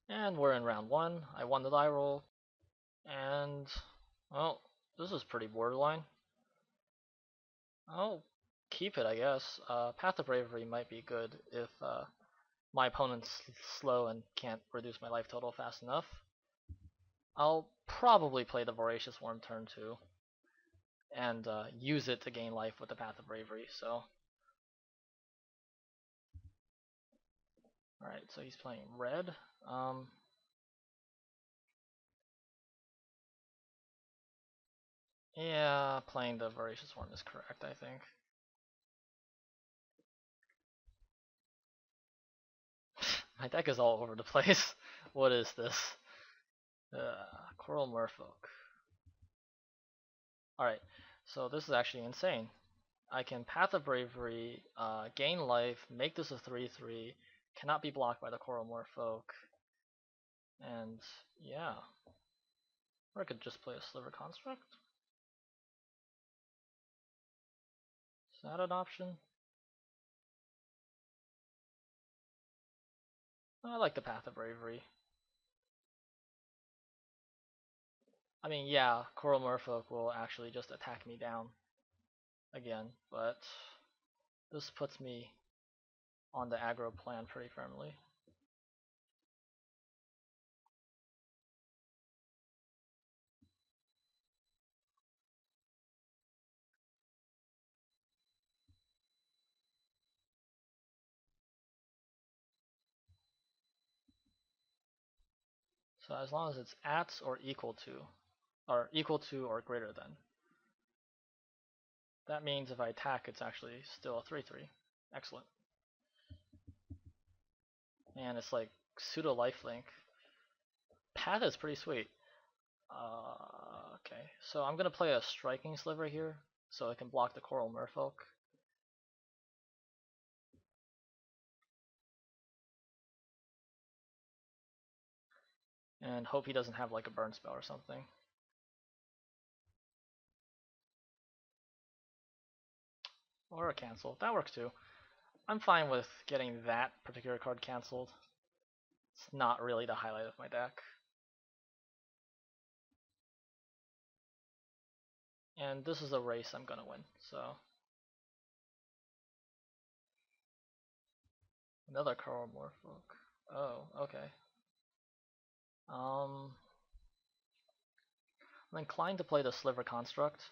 And we're in round one. I won the die roll, and well, this is pretty borderline. I'll keep it, I guess. Path of Bravery might be good if my opponent's slow and can't reduce my life total fast enough. I'll probably play the Voracious Worm turn 2 and use it to gain life with the Path of Bravery. So, alright, so he's playing red. Yeah, playing the Voracious Worm is correct, I think. My deck is all over the place. What is this? Coral Merfolk. Alright, so this is actually insane. I can Path of Bravery, gain life, make this a 3/3, cannot be blocked by the Coral Merfolk, and yeah. Or I could just play a Sliver Construct. Is that an option? I like the Path of Bravery. I mean, yeah, Coral Merfolk will actually just attack me down again, but this puts me on the aggro plan pretty firmly. So as long as it's at or equal to or greater than. That means if I attack, it's actually still a 3/3. Excellent. And it's like pseudo lifelink. Path is pretty sweet. Okay, so I'm gonna play a striking sliver here, so I can block the Coral Merfolk. And hope he doesn't have like a burn spell or something. Or a cancel. That works too. I'm fine with getting that particular card cancelled. It's not really the highlight of my deck. And this is a race I'm gonna win, so. Another Coral Merfolk. Oh, okay. I'm inclined to play the Sliver Construct.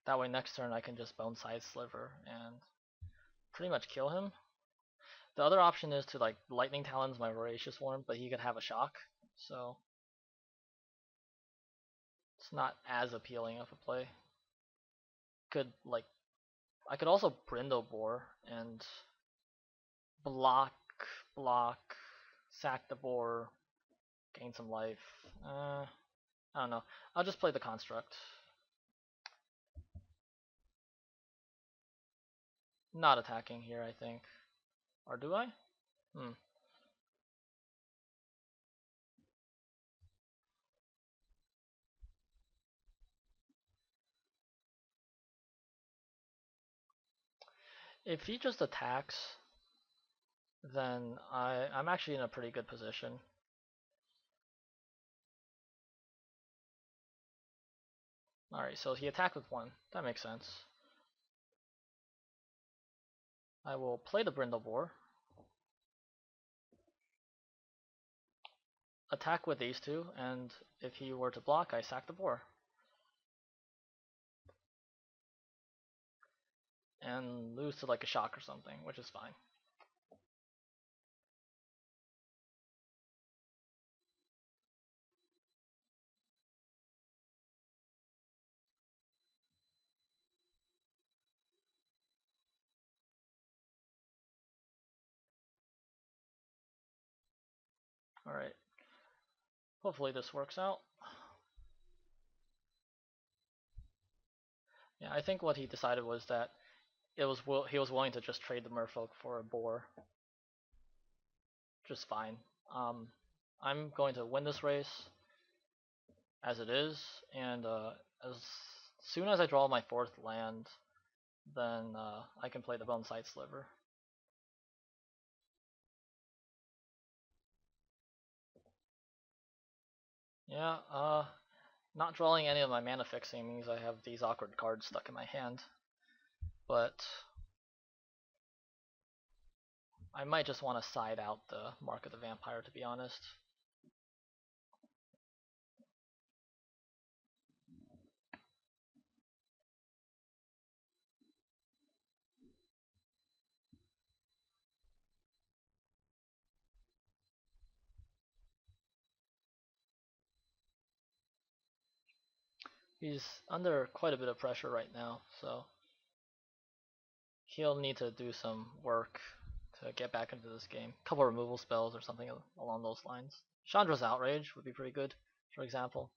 That way next turn I can just Boneside Sliver and pretty much kill him. The other option is to like Lightning Talons my Voracious Worm, but he could have a shock, so it's not as appealing of a play. Could like I could also Brindle Boar and block, block, sack the boar, gain some life. I don't know. I'll just play the construct. Not attacking here, I think. Or do I? Hmm. If he just attacks, then I'm actually in a pretty good position. Alright, so he attacked with 1. That makes sense. I will play the Brindle Boar. Attack with these two, and if he were to block, I sack the boar. And lose to like a shock or something, which is fine. Alright. Hopefully this works out. Yeah, I think what he decided was that he was willing to just trade the merfolk for a boar. Just fine. I'm going to win this race as it is, and as soon as I draw my 4th land, then I can play the Boneside Sliver. Yeah, not drawing any of my mana fixing means I have these awkward cards stuck in my hand. But I might just want to side out the Mark of the Vampire, to be honest. He's under quite a bit of pressure right now, so he'll need to do some work to get back into this game. A couple removal spells or something along those lines. Chandra's Outrage would be pretty good, for example.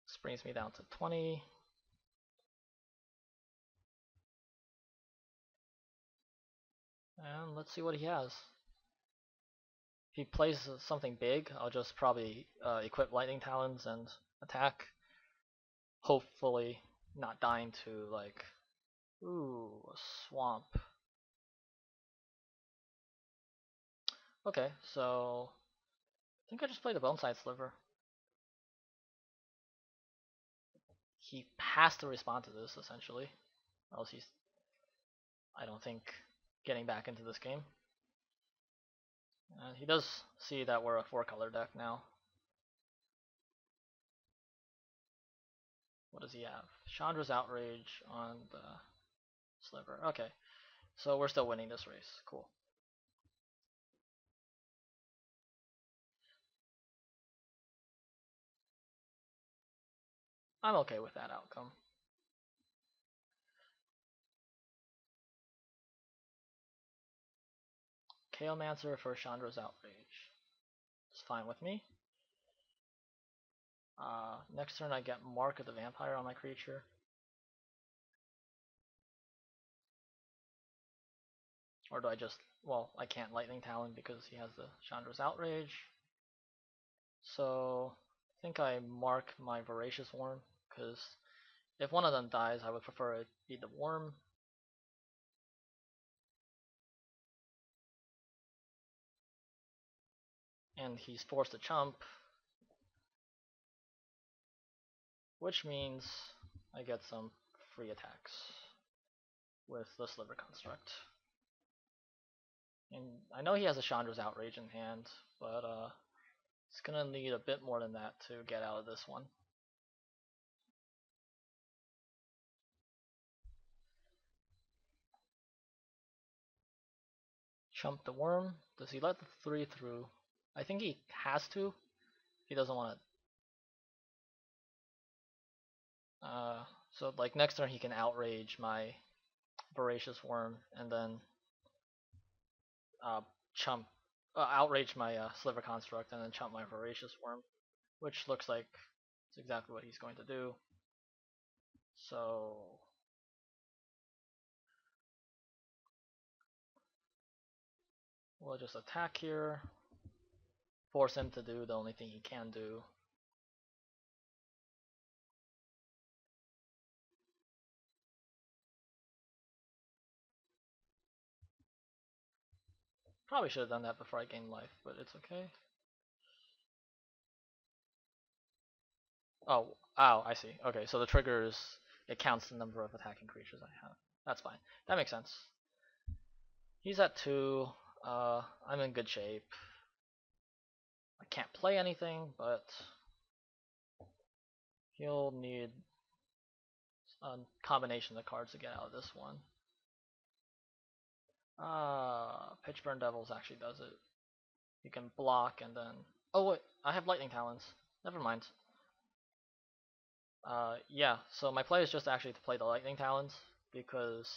This brings me down to 20. And let's see what he has. If he plays something big, I'll just probably equip Lightning Talons and attack. Hopefully not dying to, like, ooh, a swamp. Okay, so I think I just played the Boneside Sliver. He has to respond to this, essentially. Or else he's, I don't think, getting back into this game. And he does see that we're a 4-color deck now. What does he have? Chandra's Outrage on the Sliver. Okay, so we're still winning this race. Cool. I'm okay with that outcome. Chaomancer for Chandra's Outrage. It's fine with me. Next turn I get Mark of the Vampire on my creature. Or do I just, well, I can't Lightning Talon because he has the Chandra's Outrage. So I think I mark my Voracious Worm, because if one of them dies, I would prefer it be the worm. And he's forced to chump, which means I get some free attacks with the Sliver Construct. And I know he has a Chandra's Outrage in hand, but it's gonna need a bit more than that to get out of this one. Chump the worm. Does he let the 3 through? I think he has to. He doesn't want to. So like next turn he can outrage my Voracious Worm and then chump, outrage my Sliver Construct and then chump my Voracious Worm, which looks like it's exactly what he's going to do. So we'll just attack here, force him to do the only thing he can do. Probably should have done that before I gained life, but it's okay. Oh, ow, I see. Okay, so the trigger is, it counts the number of attacking creatures I have. That's fine. That makes sense. He's at 2. I'm in good shape. I can't play anything, but he'll need a combination of cards to get out of this one. Pitchburn Devils actually does it. You can block and then... Oh wait, I have Lightning Talons. Never mind. Yeah, so my play is just actually to play the Lightning Talons, because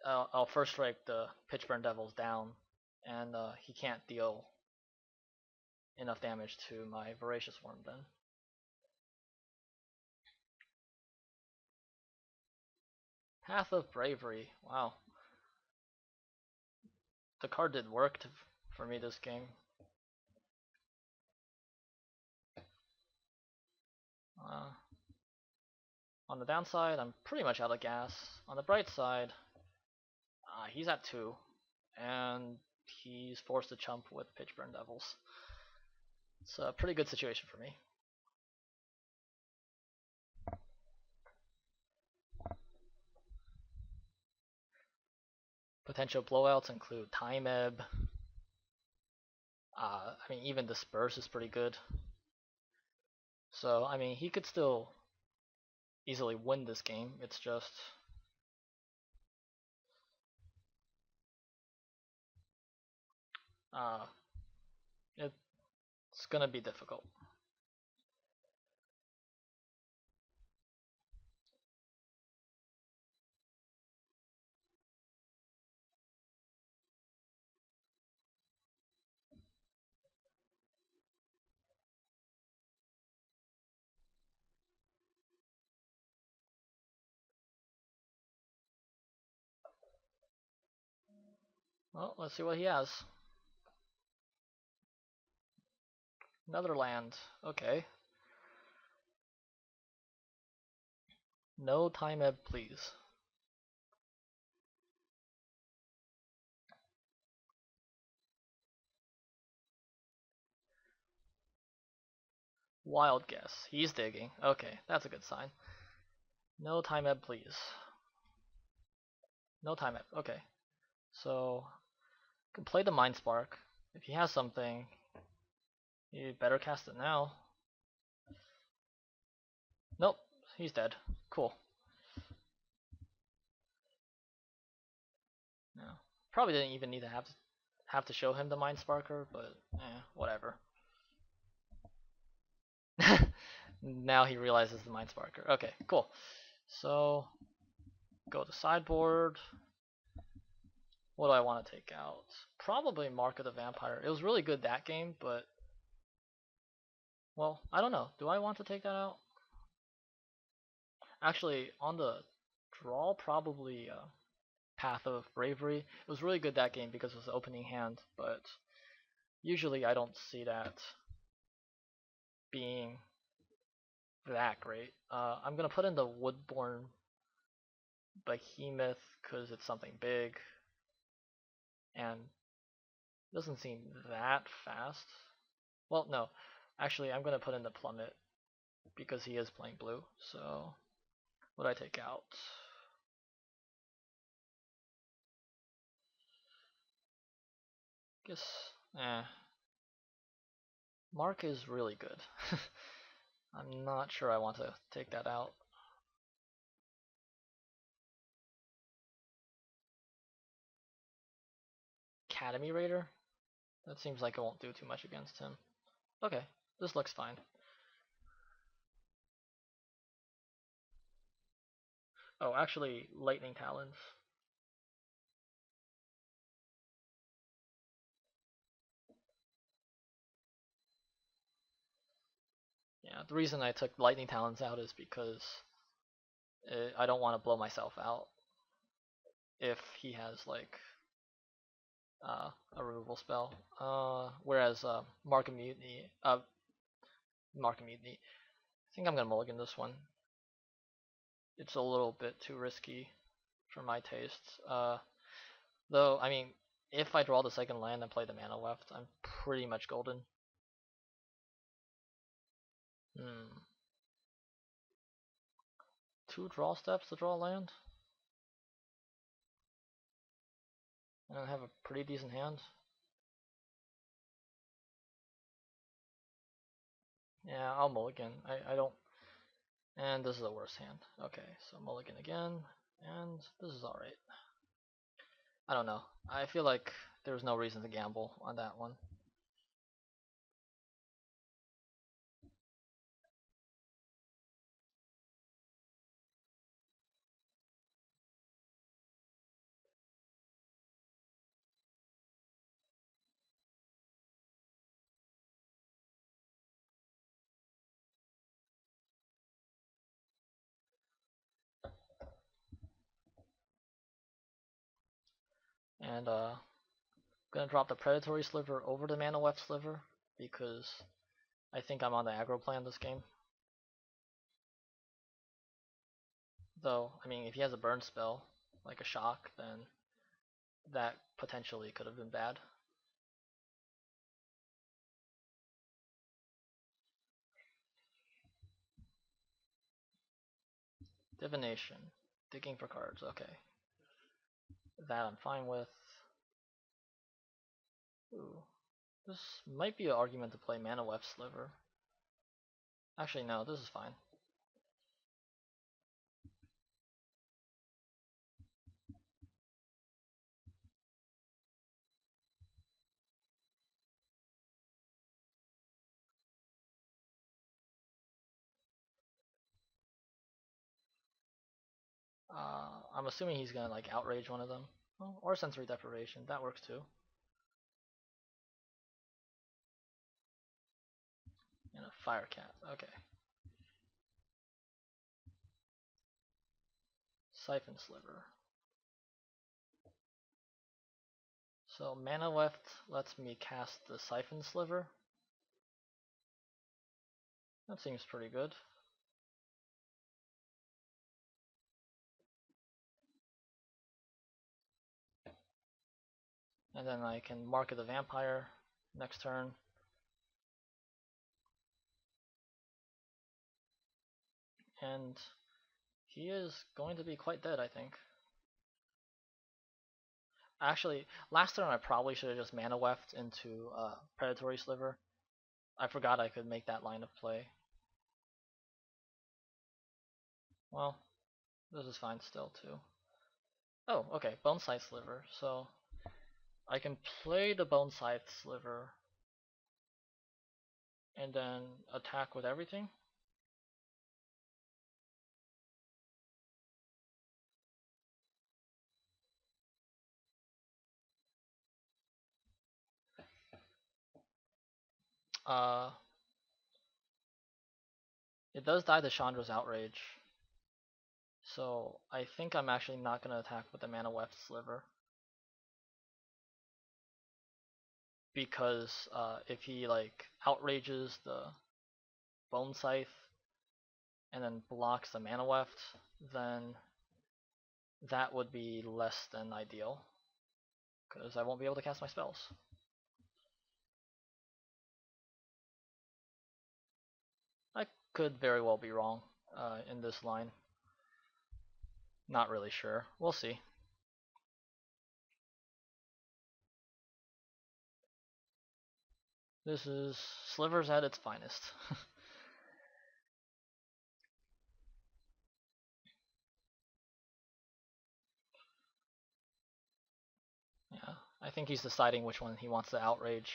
I'll first strike the Pitchburn Devils down, and he can't deal enough damage to my Voracious Worm then. Path of Bravery. Wow. The card did work for me this game. On the downside, I'm pretty much out of gas. On the bright side, He's at 2, and he's forced to chump with Pitchburn Devils. It's a pretty good situation for me. Potential blowouts include Time Ebb. I mean, even Disperse is pretty good. So, I mean, he could still easily win this game. It's just it's gonna be difficult. Well, let's see what he has. Another land. Okay. No Time Ebb, please. Wild guess. He's digging. Okay, that's a good sign. No Time Ebb, please. No Time Ebb. Okay. So, can play the Mind Spark. If he has something, he better cast it now. Nope, he's dead. Cool. No, probably didn't even need to have to show him the Mind Sparker, but whatever. Now he realizes the Mind Sparker. Okay, cool. So go to sideboard. What do I want to take out? Probably Mark of the Vampire. It was really good that game, but well, I don't know. Do I want to take that out? Actually, on the draw, probably Path of Bravery. It was really good that game because it was the opening hand, but usually I don't see that being that great. I'm gonna put in the Woodborn Behemoth because it's something big and doesn't seem that fast. Well, no, actually I'm gonna put in the Plummet because he is playing blue. So what do I take out? Guess Mark is really good. I'm not sure I want to take that out. Academy Raider? That seems like it won't do too much against him. Okay, this looks fine. Oh, actually, Lightning Talons. Yeah, the reason I took Lightning Talons out is because I don't want to blow myself out if he has like a removal spell. Whereas Mark of Mutiny, I think I'm gonna mulligan this one. It's a little bit too risky for my tastes. Though, I mean, if I draw the second land and play the mana left, I'm pretty much golden. Hmm. 2 draw steps to draw land? And I have a pretty decent hand. Yeah, I'll mulligan. I don't... And this is the worst hand. Okay, so mulligan again. And this is alright. I don't know. I feel like there's no reason to gamble on that one. And gonna drop the Predatory Sliver over the Mana Left Sliver because I think I'm on the aggro plan this game. Though, I mean, if he has a burn spell, like a shock, then that potentially could have been bad. Divination. Digging for cards, okay. That I'm fine with. Ooh. This might be an argument to play Mana Weft Sliver. Actually, no, this is fine. I'm assuming he's gonna like outrage one of them. Oh, or sensory deprivation, that works too. And a fire cat, okay. Siphon Sliver. So Mana Weft lets me cast the Siphon Sliver. That seems pretty good. And then I can market the vampire next turn. And he is going to be quite dead, I think. Actually, last turn I probably should have just Mana Weft into Predatory Sliver. I forgot I could make that line of play. Well, this is fine still too. Oh, okay, Bone Scythe Sliver. So I can play the Bone Scythe Sliver and then attack with everything. Uh, it does die to Chandra's Outrage. So I think I'm actually not going to attack with the Mana Weft Sliver. Because if he like outrages the Bone Scythe and then blocks the Mana Weft, then that would be less than ideal. Because I won't be able to cast my spells. I could very well be wrong in this line. Not really sure. We'll see. This is Slivers at its finest. Yeah, I think he's deciding which one he wants to outrage.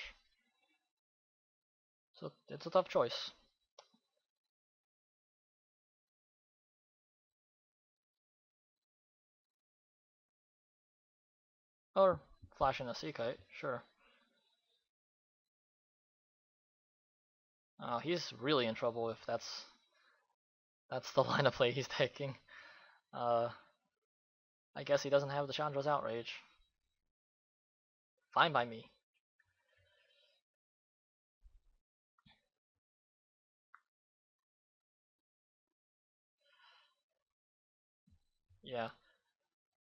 So it's a tough choice. Or Flash in a Sea Kite, sure. He's really in trouble if that's the line of play he's taking. I guess he doesn't have the Chandra's Outrage. Fine by me. Yeah.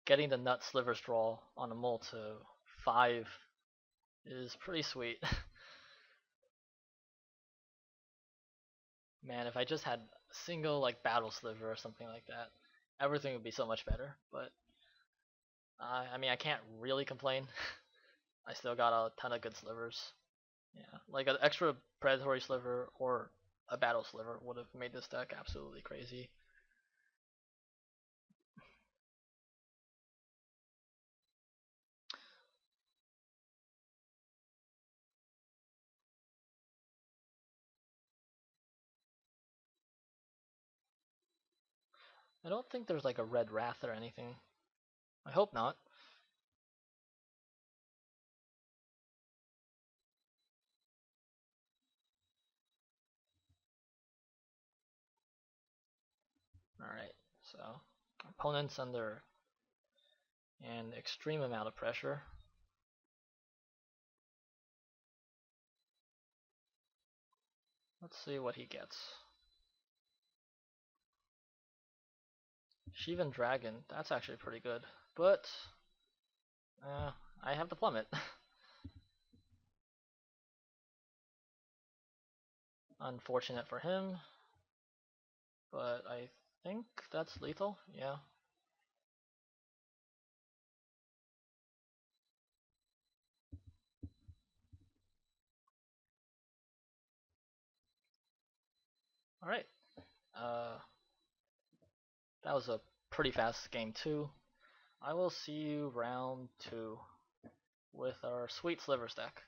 Getting the Nut Slivers draw on a mull to 5 is pretty sweet. Man, if I just had a single like Battle Sliver or something like that, everything would be so much better. But I mean, I can't really complain. I still got a ton of good slivers. Yeah, like an extra Predatory Sliver or a Battle Sliver would have made this deck absolutely crazy. I don't think there's like a red Wrath or anything. I hope not. Alright, so opponent's under an extreme amount of pressure. Let's see what he gets. Shivan Dragon, that's actually pretty good. But I have the plummet. Unfortunate for him, but I think that's lethal. Yeah. All right. Uh, that was a pretty fast game too. I will see you round 2 with our sweet sliver stack.